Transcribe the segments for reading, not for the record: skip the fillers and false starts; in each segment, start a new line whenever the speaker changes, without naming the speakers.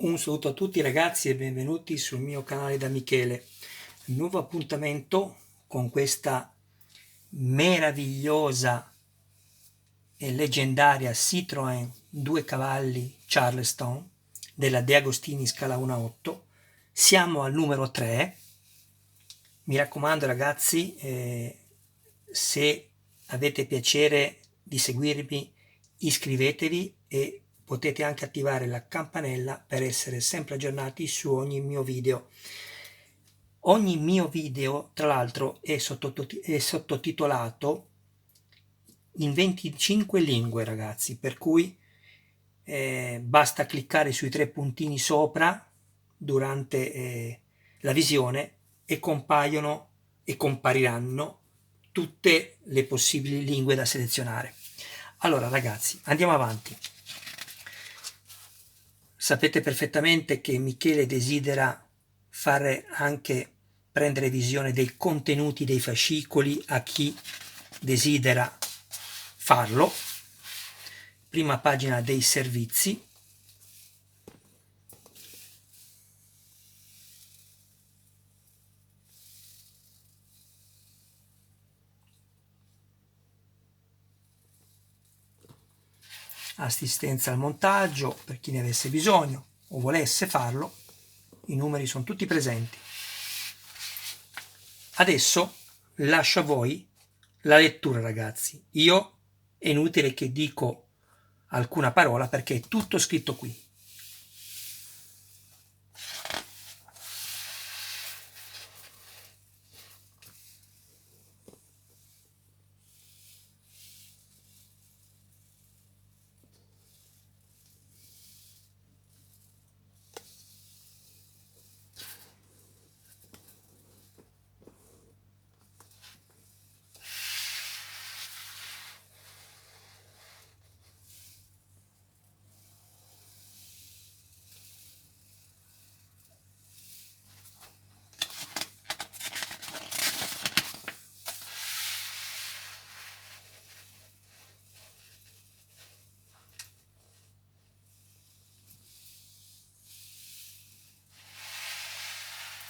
Un saluto a tutti ragazzi e benvenuti sul mio canale da Michele. Nuovo appuntamento con questa meravigliosa e leggendaria Citroën 2 cavalli Charleston della De Agostini scala 1/8. Siamo al numero 3. Mi raccomando ragazzi, se avete piacere di seguirmi, iscrivetevi e potete anche attivare la campanella per essere sempre aggiornati su ogni mio video. Ogni mio video, tra l'altro, è sottotitolato in 25 lingue, ragazzi, per cui basta cliccare sui 3 puntini sopra durante la visione e compaiono e compariranno tutte le possibili lingue da selezionare. Allora, ragazzi, andiamo avanti. Sapete perfettamente che Michele desidera fare anche prendere visione dei contenuti dei fascicoli a chi desidera farlo. Prima pagina dei servizi. Assistenza al montaggio per chi ne avesse bisogno o volesse farlo. I numeri sono tutti presenti. Adesso lascio a voi la lettura, ragazzi. Io è inutile che dico alcuna parola perché è tutto scritto qui.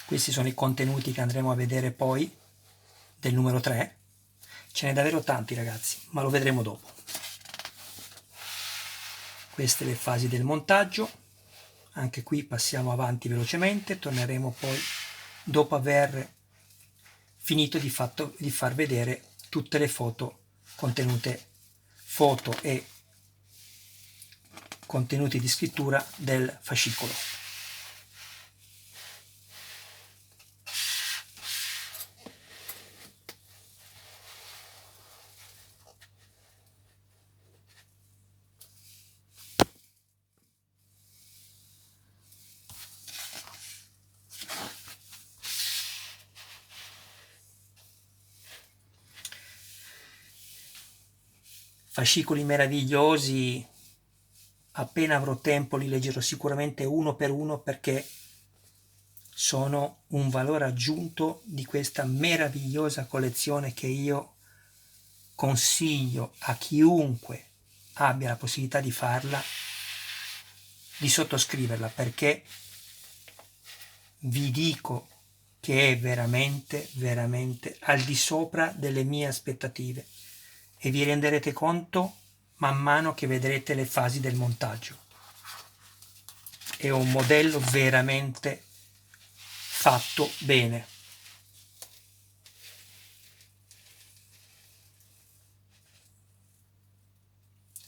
Questi sono i contenuti che andremo a vedere poi del numero 3. Ce n'è davvero tanti ragazzi, ma lo vedremo dopo. Queste le fasi del montaggio. Anche qui passiamo avanti velocemente, torneremo poi dopo aver finito di far vedere tutte le foto contenute, foto e contenuti di scrittura del fascicolo. Fascicoli meravigliosi, appena avrò tempo li leggerò sicuramente uno per uno perché sono un valore aggiunto di questa meravigliosa collezione che io consiglio a chiunque abbia la possibilità di farla, di sottoscriverla, perché vi dico che è veramente, veramente al di sopra delle mie aspettative e vi renderete conto man mano che vedrete le fasi del montaggio. È un modello veramente fatto bene.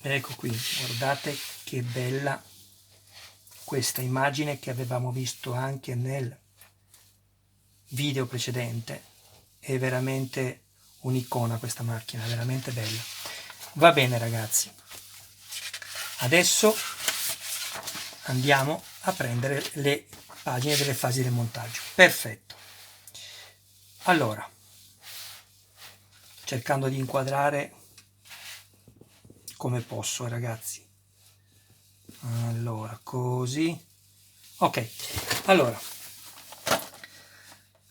Ecco qui, guardate che bella questa immagine che avevamo visto anche nel video precedente. È veramente un'icona questa macchina, veramente bella. Va bene ragazzi, adesso andiamo a prendere le pagine delle fasi del montaggio. Perfetto. Allora, cercando di inquadrare come posso ragazzi. Allora, così. Ok, allora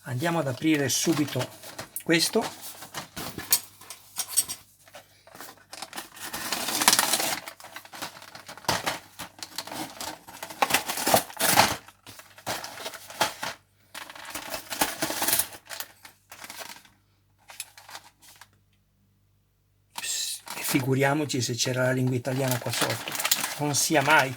andiamo ad aprire subito questo. figuriamoci se c'era la lingua italiana qua sotto, non sia mai.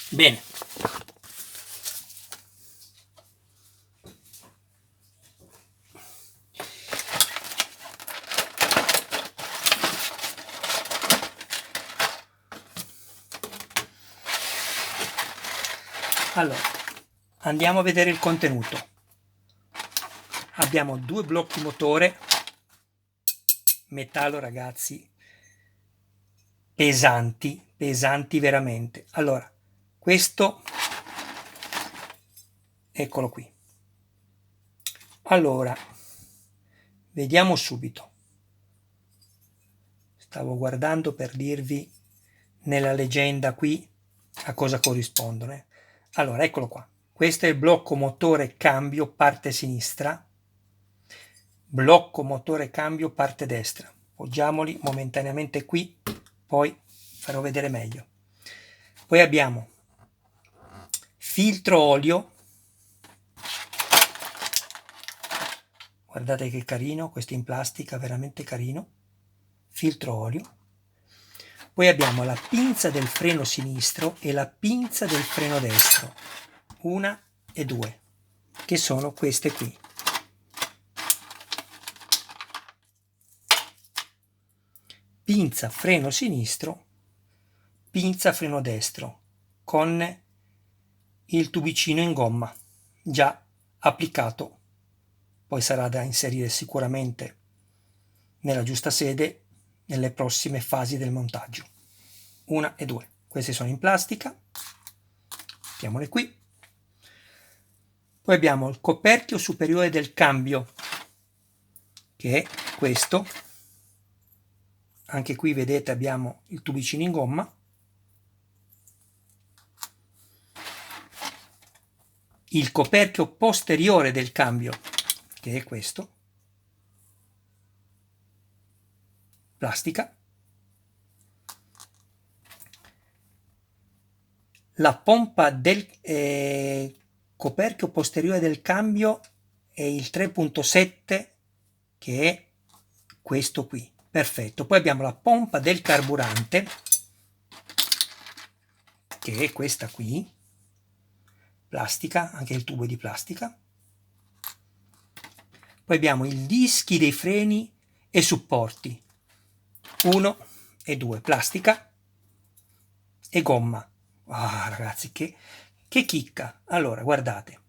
Bene, allora andiamo a vedere il contenuto. Abbiamo 2 blocchi motore metallo, ragazzi, pesanti veramente. Allora, questo, eccolo qui. Allora, vediamo subito. Stavo guardando per dirvi nella leggenda qui a cosa corrispondono. Allora, eccolo qua. Questo è il blocco motore cambio parte sinistra, blocco motore cambio parte destra. Poggiamoli momentaneamente qui, poi farò vedere meglio. Poi abbiamo filtro olio, guardate che carino, questo in plastica, veramente carino, filtro olio. Poi abbiamo la pinza del freno sinistro e la pinza del freno destro, 1 e 2, che sono queste qui. Pinza freno sinistro, pinza freno destro, con il tubicino in gomma già applicato, poi sarà da inserire sicuramente nella giusta sede nelle prossime fasi del montaggio. 1 e 2, queste sono in plastica, mettiamole qui. Poi abbiamo il coperchio superiore del cambio, che è questo, anche qui vedete abbiamo il tubicino in gomma. Il coperchio posteriore del cambio, che è questo, plastica. La pompa del coperchio posteriore del cambio è il 3.7, che è questo qui, perfetto. Poi abbiamo la pompa del carburante, che è questa qui, plastica, anche il tubo è di plastica. Poi abbiamo i dischi dei freni e supporti, 1 e 2, plastica e gomma. Ah, ragazzi, che chicca! Allora, guardate,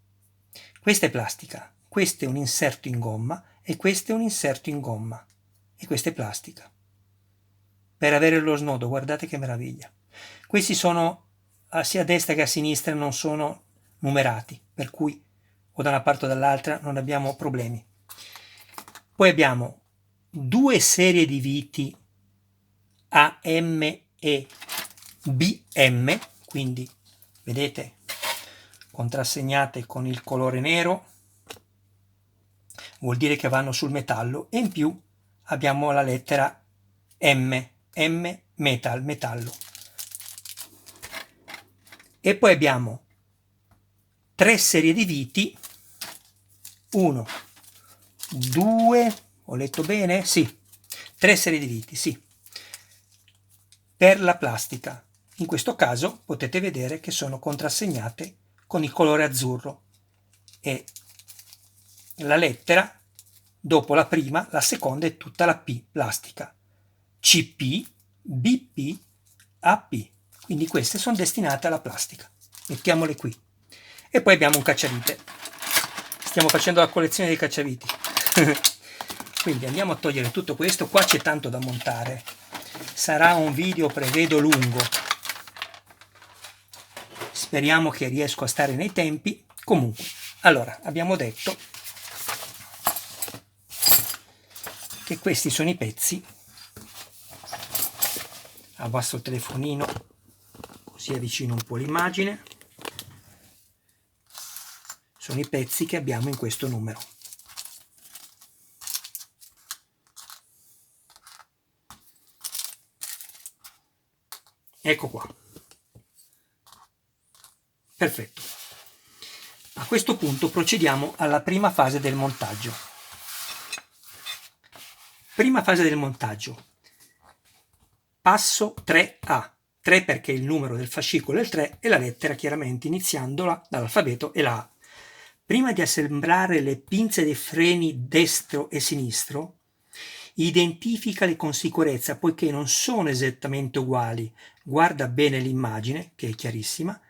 questa è plastica, questo è un inserto in gomma e questo è un inserto in gomma e questa è plastica. Per avere lo snodo, guardate che meraviglia. Questi sono sia a destra che a sinistra, non sono numerati, per cui o da una parte o dall'altra non abbiamo problemi. Poi abbiamo 2 serie di viti AM e BM, quindi vedete contrassegnate con il colore nero, vuol dire che vanno sul metallo, e in più abbiamo la lettera M, metallo. E poi abbiamo 3 serie di viti, 1, 2, ho letto bene? Sì, 3 serie di viti, sì, per la plastica. In questo caso potete vedere che sono contrassegnate con il colore azzurro e la lettera dopo la prima, la seconda è tutta la P plastica, CP, BP, AP, quindi queste sono destinate alla plastica. Mettiamole qui. E poi abbiamo un cacciavite, stiamo facendo la collezione dei cacciaviti. Quindi andiamo a togliere tutto questo, qua c'è tanto da montare, sarà un video prevedo lungo, speriamo che riesco a stare nei tempi. Comunque, allora, abbiamo detto che questi sono i pezzi, abbasso il telefonino così avvicino un po' l'immagine, sono i pezzi che abbiamo in questo numero. ecco qua. Perfetto. A questo punto procediamo alla prima fase del montaggio. Prima fase del montaggio. Passo 3A. 3 perché il numero del fascicolo è il 3 e la lettera chiaramente iniziandola dall'alfabeto è la A. Prima di assemblare le pinze dei freni destro e sinistro, identificali con sicurezza poiché non sono esattamente uguali. Guarda bene l'immagine, che è chiarissima,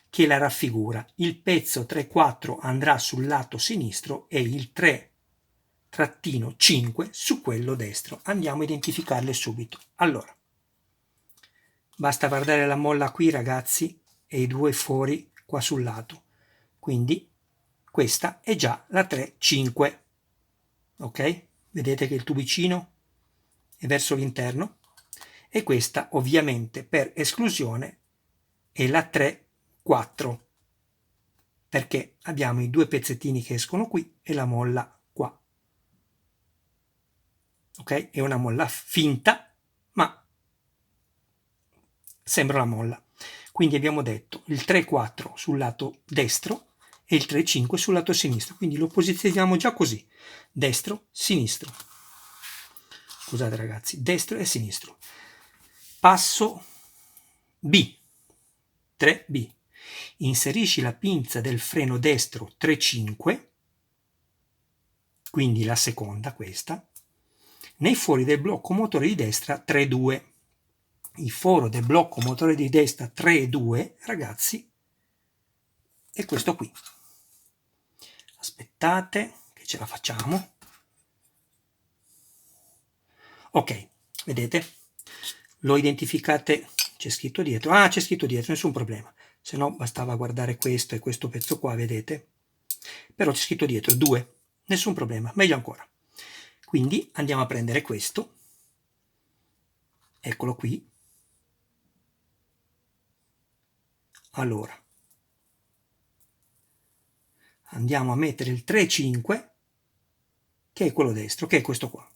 che la raffigura. Il pezzo 3-4 andrà sul lato sinistro e il 3-5 su quello destro. Andiamo a identificarle subito. Allora, basta guardare la molla qui, ragazzi, e i due fori qua sul lato. Quindi questa è già la 3-5. Ok? Vedete che il tubicino è verso l'interno e questa ovviamente per esclusione è la 3-4 perché abbiamo i due pezzettini che escono qui e la molla qua. Ok? È una molla finta, ma sembra una molla. Quindi abbiamo detto il 3-4 sul lato destro e il 3-5 sul lato sinistro. Quindi lo posizioniamo già così: destro, sinistro. Scusate ragazzi, destro e sinistro. Passo B. 3B. Inserisci la pinza del freno destro 3-5, quindi la seconda questa, nei fori del blocco motore di destra 3-2. Il foro del blocco motore di destra 3-2, ragazzi, è questo qui. Aspettate che ce la facciamo. Ok, vedete? Lo identificate? C'è scritto dietro. Ah, c'è scritto dietro, nessun problema. Se no bastava guardare questo e questo pezzo qua, vedete? Però c'è scritto dietro 2, nessun problema, meglio ancora. Quindi andiamo a prendere questo, eccolo qui. Allora, andiamo a mettere il 3-5, che è quello destro, che è questo qua.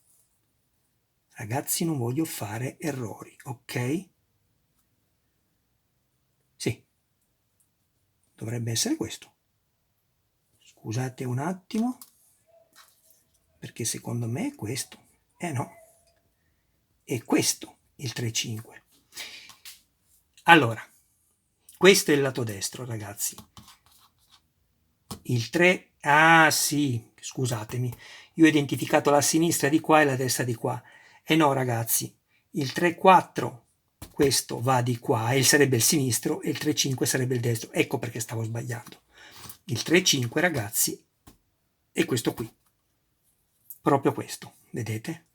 Ragazzi, non voglio fare errori, ok? Sì, dovrebbe essere questo. Scusate un attimo, perché secondo me è questo. No, è questo il 3-5. Allora, questo è il lato destro, ragazzi. Il 3, ah sì, scusatemi, io ho identificato la sinistra di qua e la destra di qua. E no, ragazzi, il 3-4, questo va di qua e sarebbe il sinistro e il 3-5 sarebbe il destro. Ecco perché stavo sbagliando. Il 3-5, ragazzi, è questo qui. Proprio questo, vedete?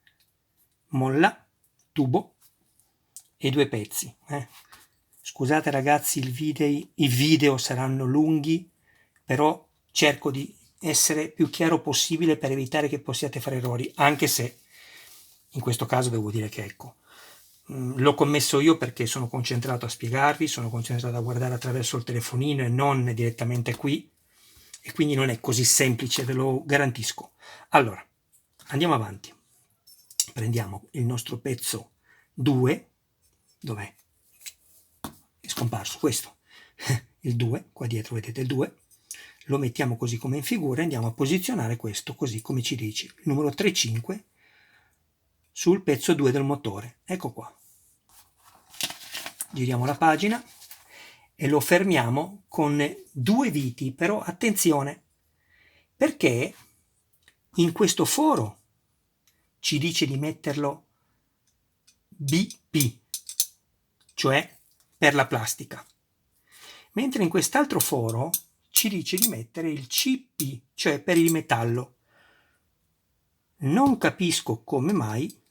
Molla, tubo e due pezzi. Scusate ragazzi, i video saranno lunghi, però cerco di essere più chiaro possibile per evitare che possiate fare errori, anche se in questo caso devo dire che ecco, l'ho commesso io perché sono concentrato a spiegarvi, sono concentrato a guardare attraverso il telefonino e non direttamente qui, e quindi non è così semplice, ve lo garantisco. Allora, andiamo avanti. Prendiamo il nostro pezzo 2, dov'è? È scomparso questo, il 2, qua dietro vedete il 2, lo mettiamo così come in figura e andiamo a posizionare questo così come ci dice, il numero 3-5 sul pezzo 2 del motore. Ecco qua. Giriamo la pagina e lo fermiamo con due viti, però attenzione, perché in questo foro ci dice di metterlo BP, cioè per la plastica, mentre in quest'altro foro ci dice di mettere il CP, cioè per il metallo. Non capisco come mai,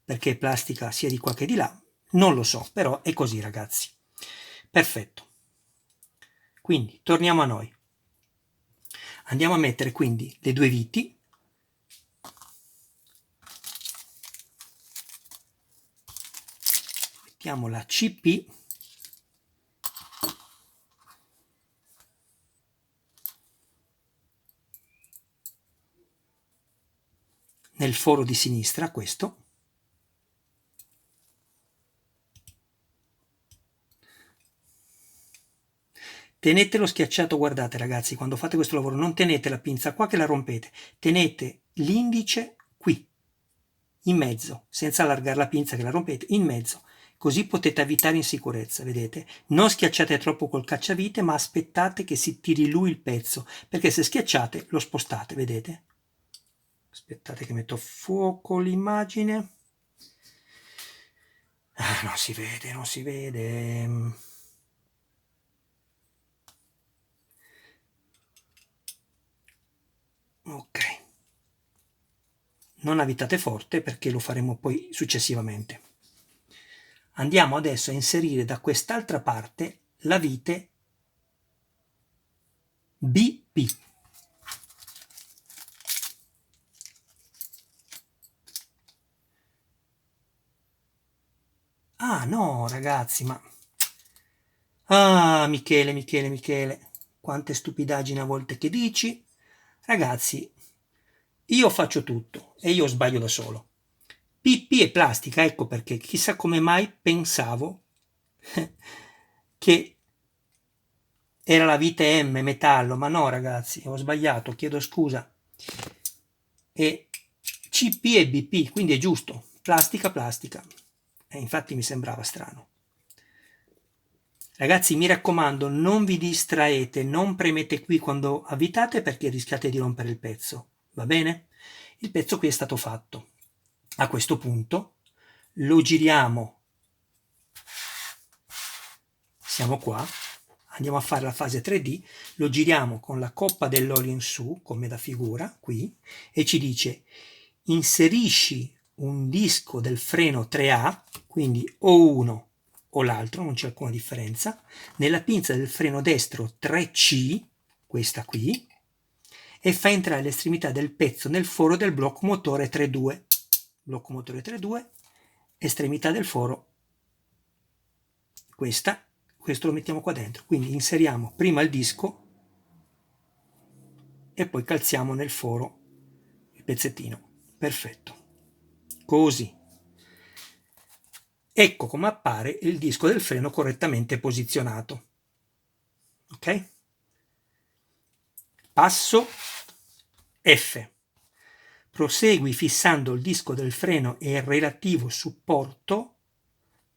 perché plastica sia di qua che di là, non lo so, però è così ragazzi. Perfetto. Quindi torniamo a noi. Andiamo a mettere quindi le due viti. Mettiamo la CP nel foro di sinistra, questo, tenetelo schiacciato, guardate ragazzi, quando fate questo lavoro non tenete la pinza qua che la rompete, tenete l'indice qui, in mezzo, senza allargare la pinza che la rompete, in mezzo, così potete avvitare in sicurezza, vedete? Non schiacciate troppo col cacciavite, ma aspettate che si tiri lui il pezzo, perché se schiacciate lo spostate, vedete? Aspettate che metto a fuoco l'immagine. Non si vede, non si vede. Ok. Non avvitate forte perché lo faremo poi successivamente. Andiamo adesso a inserire da quest'altra parte la vite BP. Ah no ragazzi, ma... Ah Michele, quante stupidaggini a volte che dici. Ragazzi, io faccio tutto e io sbaglio da solo. PP è plastica, ecco perché chissà come mai pensavo che era la vite M, metallo, ma no ragazzi, ho sbagliato, chiedo scusa. E CP e BP, quindi è giusto, plastica, plastica. E infatti mi sembrava strano. Ragazzi, mi raccomando, non vi distraete, non premete qui quando avvitate perché rischiate di rompere il pezzo, va bene? Il pezzo qui è stato fatto. A questo punto lo giriamo, siamo qua, andiamo a fare la fase 3D, lo giriamo con la coppa dell'olio in su, come da figura, qui, e ci dice inserisci un disco del freno 3A, quindi o uno o l'altro, non c'è alcuna differenza, nella pinza del freno destro 3C, questa qui, e fa entrare l'estremità del pezzo nel foro del blocco motore 3.2. Blocco motore 3.2, estremità del foro, questo lo mettiamo qua dentro. Quindi inseriamo prima il disco e poi calziamo nel foro il pezzettino. Perfetto. Così. Ecco come appare il disco del freno correttamente posizionato. Ok? Passo F. Prosegui fissando il disco del freno e il relativo supporto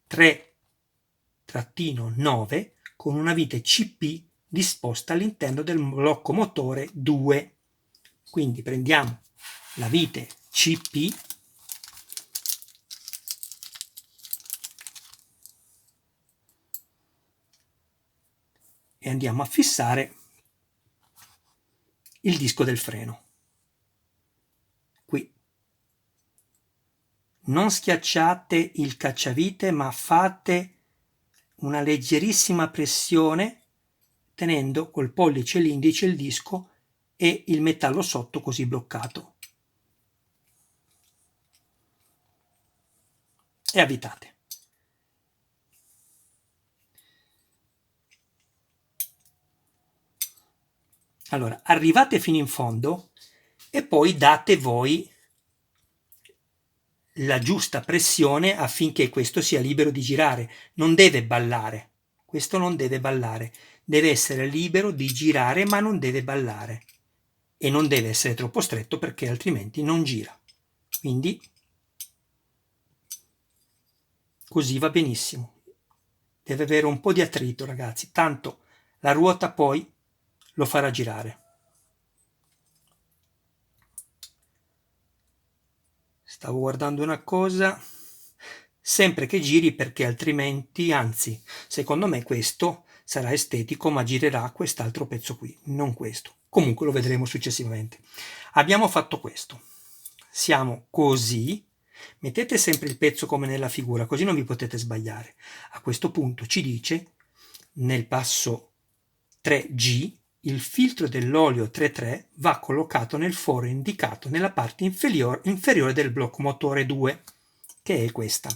3-9 con una vite CP disposta all'interno del blocco motore 2. Quindi prendiamo la vite CP e andiamo a fissare il disco del freno. Qui. Non schiacciate il cacciavite, ma fate una leggerissima pressione tenendo col pollice e l'indice il disco e il metallo sotto così bloccato. E avvitate. Allora, arrivate fino in fondo e poi date voi la giusta pressione affinché questo sia libero di girare. Non deve ballare. Questo non deve ballare. Deve essere libero di girare, ma non deve ballare. E non deve essere troppo stretto perché altrimenti non gira. Quindi così va benissimo. Deve avere un po' di attrito, ragazzi, tanto la ruota poi lo farà girare. Stavo guardando una cosa, sempre che giri perché altrimenti, anzi, secondo me questo sarà estetico ma girerà quest'altro pezzo qui, non questo. Comunque lo vedremo successivamente. Abbiamo fatto questo. Siamo così. Mettete sempre il pezzo come nella figura, così non vi potete sbagliare. A questo punto ci dice, nel passo 3G, il filtro dell'olio 3.3 va collocato nel foro indicato nella parte inferiore del blocco motore 2, che è questa.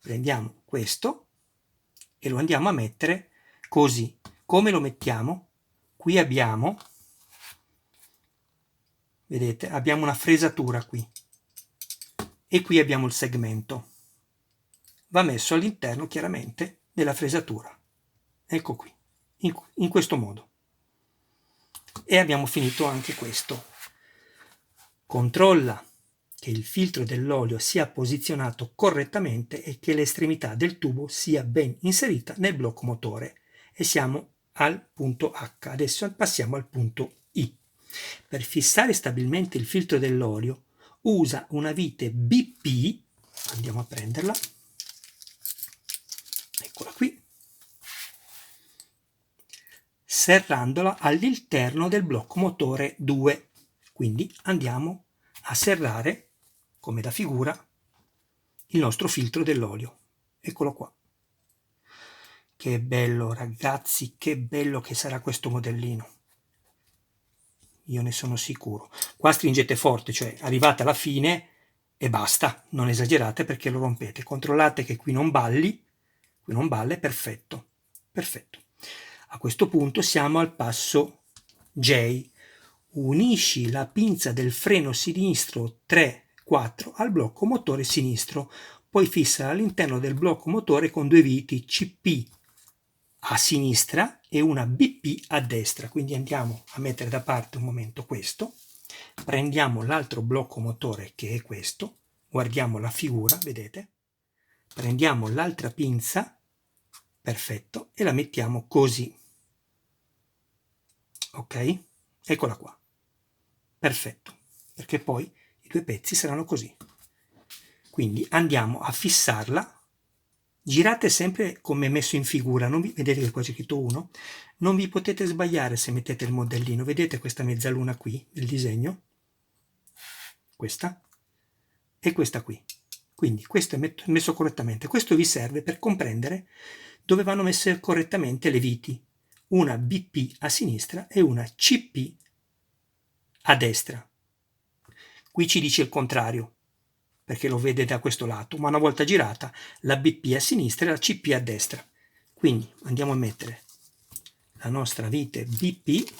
Prendiamo questo e lo andiamo a mettere così. Come lo mettiamo? Qui abbiamo, vedete, abbiamo una fresatura qui e qui abbiamo il segmento. Va messo all'interno chiaramente della fresatura. Ecco qui, in questo modo. E abbiamo finito anche questo. Controlla che il filtro dell'olio sia posizionato correttamente e che l'estremità del tubo sia ben inserita nel blocco motore. E siamo al punto H. Adesso passiamo al punto I. Per fissare stabilmente il filtro dell'olio usa una vite BP, andiamo a prenderla, eccola qui, serrandola all'interno del blocco motore 2. Quindi andiamo a serrare, come da figura, il nostro filtro dell'olio. Eccolo qua. Che bello ragazzi, che bello che sarà questo modellino. Io ne sono sicuro. Qua stringete forte, cioè arrivate alla fine e basta, non esagerate perché lo rompete. Controllate che qui non balli, qui non balle, perfetto, perfetto. A questo punto siamo al passo J. Unisci la pinza del freno sinistro 3-4 al blocco motore sinistro, poi fissa all'interno del blocco motore con due viti CP a sinistra e una BP a destra. Quindi andiamo a mettere da parte un momento questo, prendiamo l'altro blocco motore che è questo, guardiamo la figura, vedete, prendiamo l'altra pinza, perfetto, e la mettiamo così, ok? Eccola qua, perfetto, perché poi i due pezzi saranno così. Quindi andiamo a fissarla. Girate sempre come messo in figura, non vi, vedete che qua c'è scritto 1, non vi potete sbagliare se mettete il modellino, vedete questa mezzaluna qui, il disegno, questa, e questa qui, quindi questo è messo correttamente, questo vi serve per comprendere dove vanno messe correttamente le viti, una BP a sinistra e una CP a destra, qui ci dice il contrario, perché lo vede da questo lato, ma una volta girata la BP a sinistra e la CP a destra. Quindi andiamo a mettere la nostra vite BP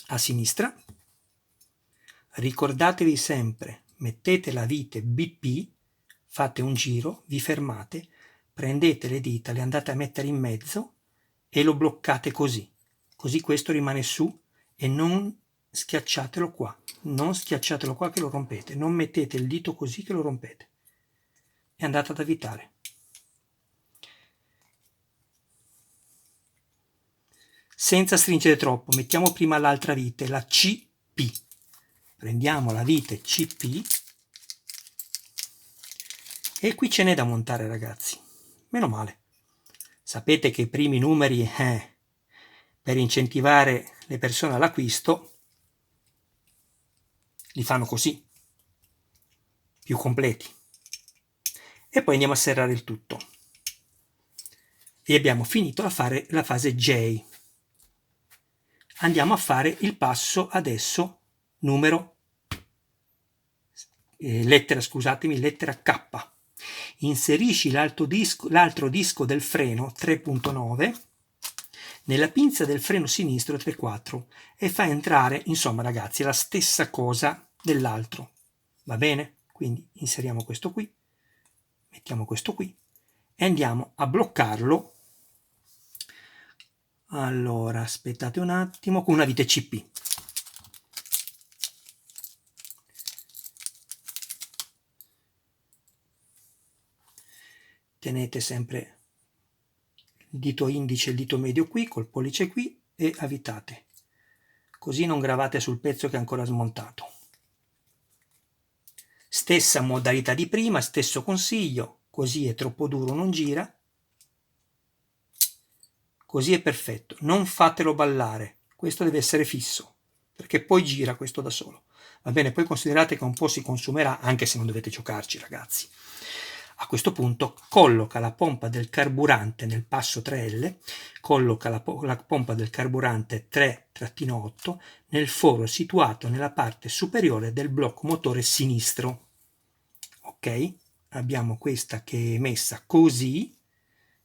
a sinistra. Ricordatevi sempre, mettete la vite BP, fate un giro, vi fermate, prendete le dita, le andate a mettere in mezzo e lo bloccate così. Così questo rimane su e non schiacciatelo qua. Non schiacciatelo qua che lo rompete, non mettete il dito così che lo rompete e andate ad avvitare. Senza stringere troppo, mettiamo prima l'altra vite, la CP. Prendiamo la vite CP e qui ce n'è da montare ragazzi, meno male. Sapete che i primi numeri, per incentivare le persone all'acquisto, li fanno così, più completi. E poi andiamo a serrare il tutto. E abbiamo finito a fare la fase J. Andiamo a fare il passo adesso numero, lettera K. Inserisci l'altro disco del freno 3.9 nella pinza del freno sinistro 3.4 e fa entrare, insomma ragazzi, la stessa cosa dell'altro. Va bene? Quindi inseriamo questo qui, mettiamo questo qui e andiamo a bloccarlo. Allora, aspettate un attimo, con una vite CP. Tenete sempre il dito indice e il dito medio qui, col pollice qui e avvitate. Così non gravate sul pezzo che è ancora smontato. Stessa modalità di prima, stesso consiglio, così è troppo duro, non gira. Così è perfetto, non fatelo ballare, questo deve essere fisso, perché poi gira questo da solo. Va bene, poi considerate che un po' si consumerà, anche se non dovete giocarci ragazzi. A questo punto colloca la pompa del carburante nel passo 3L, colloca la pompa del carburante 3-8 nel foro situato nella parte superiore del blocco motore sinistro. Ok? Abbiamo questa che è messa così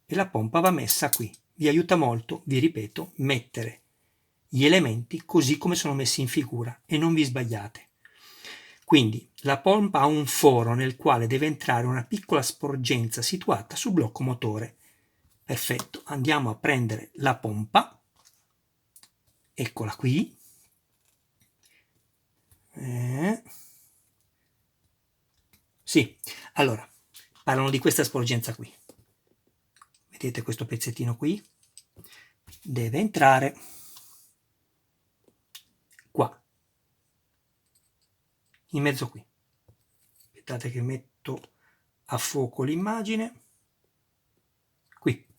e la pompa va messa qui. Vi aiuta molto, vi ripeto, mettere gli elementi così come sono messi in figura e non vi sbagliate. Quindi la pompa ha un foro nel quale deve entrare una piccola sporgenza situata sul blocco motore. Perfetto, andiamo a prendere la pompa, eccola qui. Sì, allora, parlano di questa sporgenza qui. Vedete questo pezzettino qui? Deve entrare qua, in mezzo qui. Aspettate che metto a fuoco l'immagine. Qui.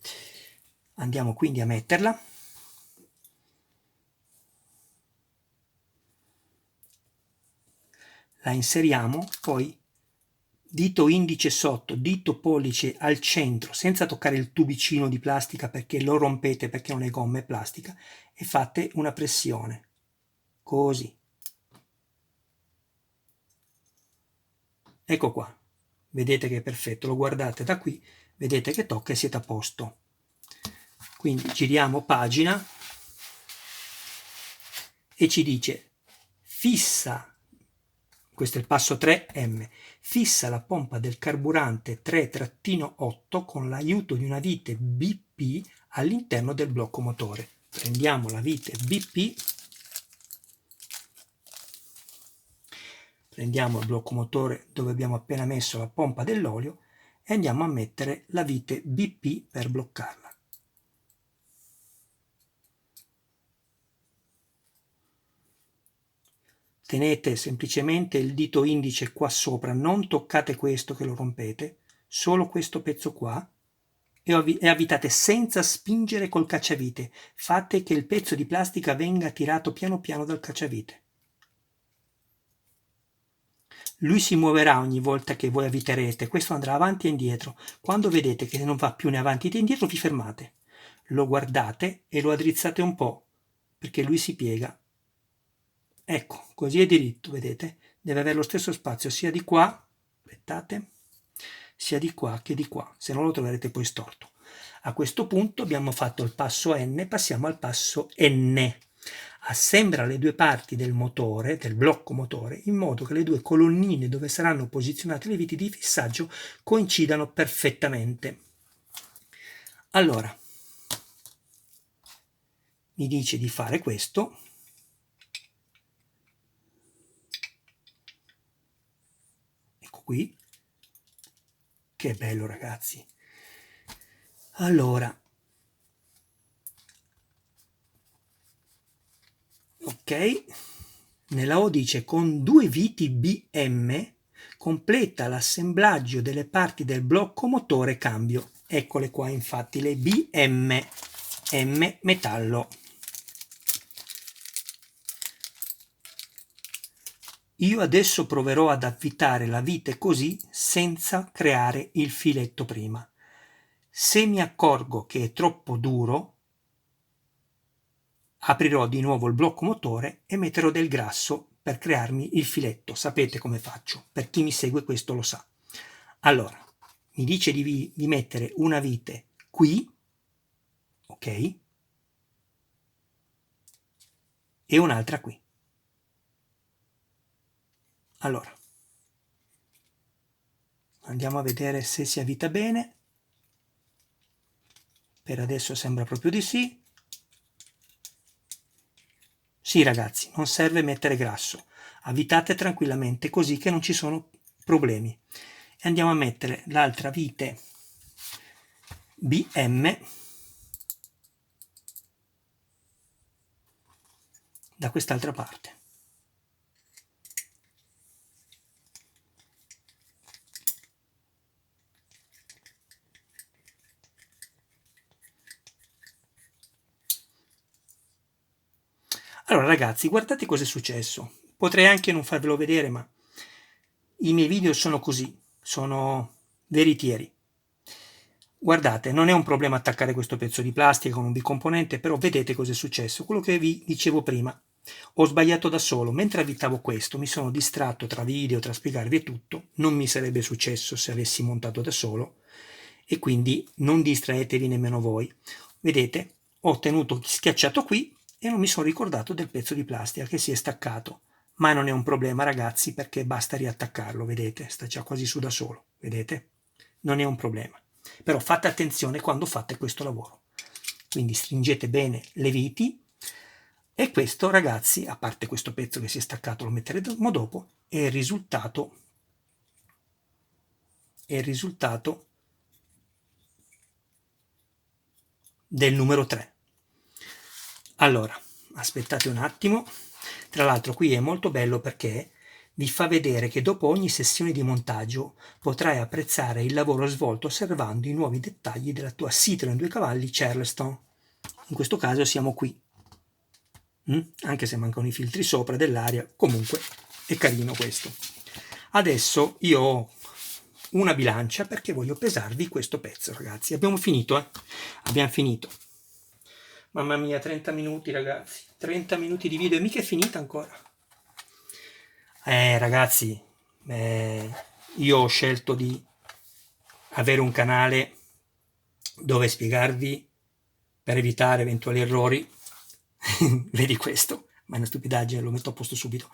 Andiamo quindi a metterla. La inseriamo, poi dito indice sotto, dito pollice al centro, senza toccare il tubicino di plastica perché lo rompete, perché non è gomma, è plastica, e fate una pressione, così. Ecco qua, vedete che è perfetto, lo guardate da qui, vedete che tocca e siete a posto. Quindi giriamo pagina e ci dice fissa, questo è il passo 3M, fissa la pompa del carburante 3-8 con l'aiuto di una vite BP all'interno del blocco motore. Prendiamo la vite BP, prendiamo il blocco motore dove abbiamo appena messo la pompa dell'olio e andiamo a mettere la vite BP per bloccarla. Tenete semplicemente il dito indice qua sopra, non toccate questo che lo rompete, solo questo pezzo qua, e avvitate senza spingere col cacciavite. Fate che il pezzo di plastica venga tirato piano piano dal cacciavite. Lui si muoverà ogni volta che voi avviterete, questo andrà avanti e indietro. Quando vedete che non va più né avanti né indietro, vi fermate. Lo guardate e lo addrizzate un po', perché lui si piega. Ecco, così è diritto, vedete? Deve avere lo stesso spazio sia di qua, aspettate, sia di qua che di qua, se no lo troverete poi storto. A questo punto abbiamo fatto il passo N, passiamo al passo N. Assembra le due parti del motore, del blocco motore, in modo che le due colonnine dove saranno posizionate le viti di fissaggio coincidano perfettamente. Allora, mi dice di fare questo. Qui, che bello ragazzi. Allora, ok, nella O dice con due viti BM completa l'assemblaggio delle parti del blocco motore cambio. Eccole qua infatti le BM, M metallo. Io adesso proverò ad avvitare la vite così senza creare il filetto prima. Se mi accorgo che è troppo duro, aprirò di nuovo il blocco motore e metterò del grasso per crearmi il filetto. Sapete come faccio? Per chi mi segue questo lo sa. Allora, mi dice di mettere una vite qui, ok? E un'altra qui. Allora, andiamo a vedere se si avvita bene. Per adesso sembra proprio di sì. Sì ragazzi, non serve mettere grasso. Avvitate tranquillamente così che non ci sono problemi. E andiamo a mettere l'altra vite BM da quest'altra parte. Allora ragazzi, guardate cosa è successo. Potrei anche non farvelo vedere, ma i miei video sono così, sono veritieri. Guardate, non è un problema attaccare questo pezzo di plastica con un bicomponente, però vedete cosa è successo. Quello che vi dicevo prima, ho sbagliato da solo. Mentre avvitavo questo, mi sono distratto tra video, tra spiegarvi tutto. Non mi sarebbe successo se avessi montato da solo. E quindi non distraetevi nemmeno voi. Vedete, ho tenuto schiacciato qui e non mi sono ricordato del pezzo di plastica che si è staccato. Ma non è un problema ragazzi, perché basta riattaccarlo, vedete, sta già quasi su da solo, vedete? Non è un problema. Però fate attenzione quando fate questo lavoro, quindi stringete bene le viti. E questo, ragazzi, a parte questo pezzo che si è staccato, lo metteremo dopo, è il risultato del numero 3. Allora, aspettate un attimo. Tra l'altro qui è molto bello perché vi fa vedere che dopo ogni sessione di montaggio potrai apprezzare il lavoro svolto osservando i nuovi dettagli della tua Citroen 2 cavalli Charleston. In questo caso siamo qui. Anche se mancano i filtri sopra dell'aria, comunque è carino questo. Adesso io ho una bilancia perché voglio pesarvi questo pezzo, ragazzi. Abbiamo finito, abbiamo finito. Mamma mia, 30 minuti, ragazzi, 30 minuti di video e mica è finita ancora. Ragazzi, io ho scelto di avere un canale dove spiegarvi, per evitare eventuali errori, vedi questo, ma è una stupidaggine, lo metto a posto subito,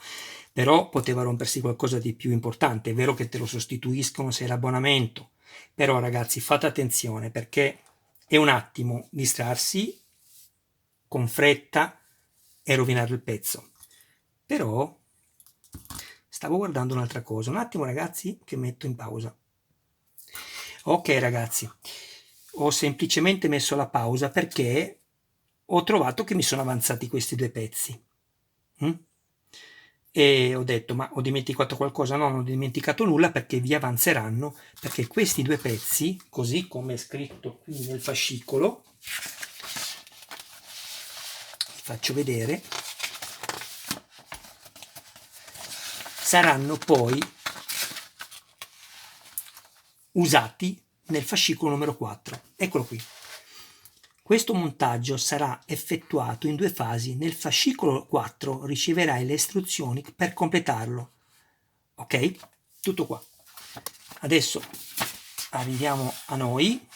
però poteva rompersi qualcosa di più importante. È vero che te lo sostituiscono se è l'abbonamento, però ragazzi fate attenzione perché è un attimo distrarsi con fretta e rovinare il pezzo. Però stavo guardando un'altra cosa, un attimo ragazzi che metto in pausa. Ok ragazzi, ho semplicemente messo la pausa perché ho trovato che mi sono avanzati questi due pezzi. E ho detto, ma ho dimenticato qualcosa? No, non ho dimenticato nulla perché vi avanzeranno, perché questi due pezzi, così come è scritto qui nel fascicolo, vi faccio vedere, saranno poi usati nel fascicolo numero 4. Eccolo qui. Questo montaggio sarà effettuato in 2 fasi. Nel fascicolo 4 riceverai le istruzioni per completarlo. Ok? Tutto qua. Adesso arriviamo a noi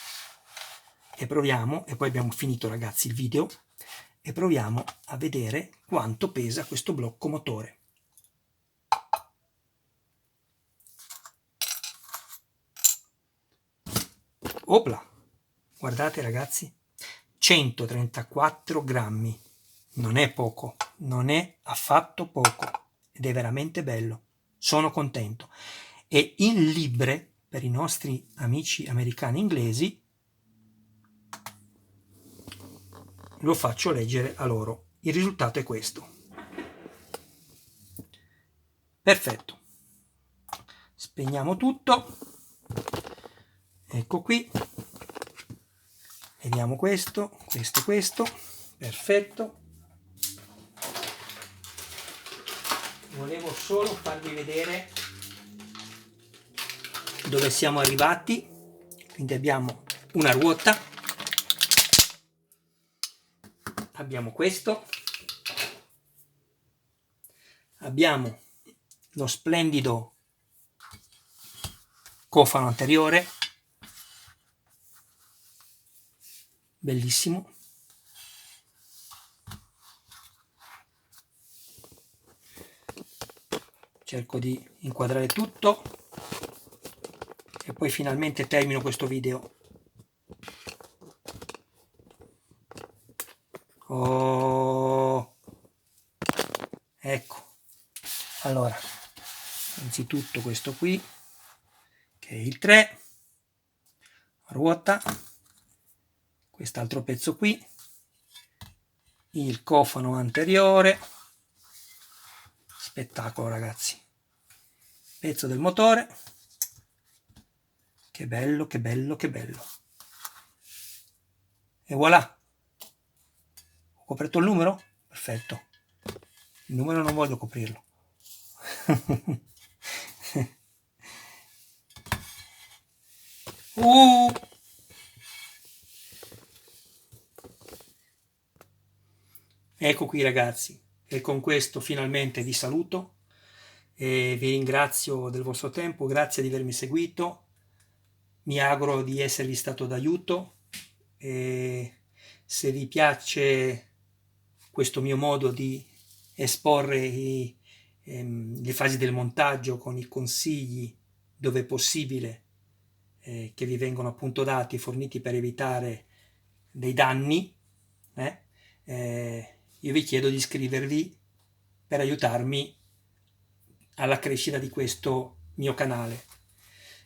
e proviamo, e poi abbiamo finito ragazzi il video, e proviamo a vedere quanto pesa questo blocco motore. Opla! Guardate ragazzi, 134 grammi, non è poco, non è affatto poco ed è veramente bello, sono contento. E in libre, per i nostri amici americani inglesi, lo faccio leggere a loro. Il risultato è questo. Perfetto. Spegniamo tutto. Ecco qui. Vediamo questo. Perfetto. Volevo solo farvi vedere dove siamo arrivati. Quindi abbiamo una ruota, abbiamo questo, abbiamo lo splendido cofano anteriore, bellissimo, cerco di inquadrare tutto e poi finalmente termino questo video. Oh, ecco, allora innanzitutto questo qui che è il 3, ruota, quest'altro pezzo qui, il cofano anteriore, spettacolo ragazzi, pezzo del motore, che bello, che bello, che bello, e voilà, ho coperto il numero? Perfetto, il numero non voglio coprirlo. Ecco qui ragazzi, e con questo finalmente vi saluto e vi ringrazio del vostro tempo, grazie di avermi seguito, mi auguro di esservi stato d'aiuto e se vi piace questo mio modo di esporre le fasi del montaggio con i consigli dove è possibile che vi vengono appunto dati, forniti per evitare dei danni, io vi chiedo di iscrivervi per aiutarmi alla crescita di questo mio canale.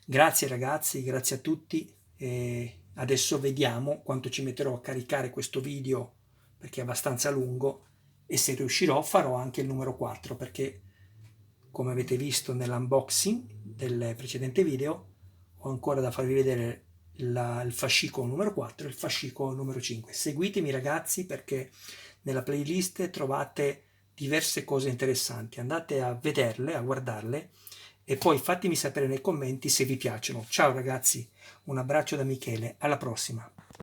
Grazie ragazzi, grazie a tutti, e adesso vediamo quanto ci metterò a caricare questo video, perché è abbastanza lungo, e se riuscirò farò anche il numero 4, perché come avete visto nell'unboxing del precedente video ho ancora da farvi vedere il fascicolo numero 4 e il fascicolo numero 5. Seguitemi ragazzi, perché nella playlist trovate diverse cose interessanti, andate a vederle, a guardarle, e poi fatemi sapere nei commenti se vi piacciono. Ciao ragazzi, un abbraccio da Michele, alla prossima.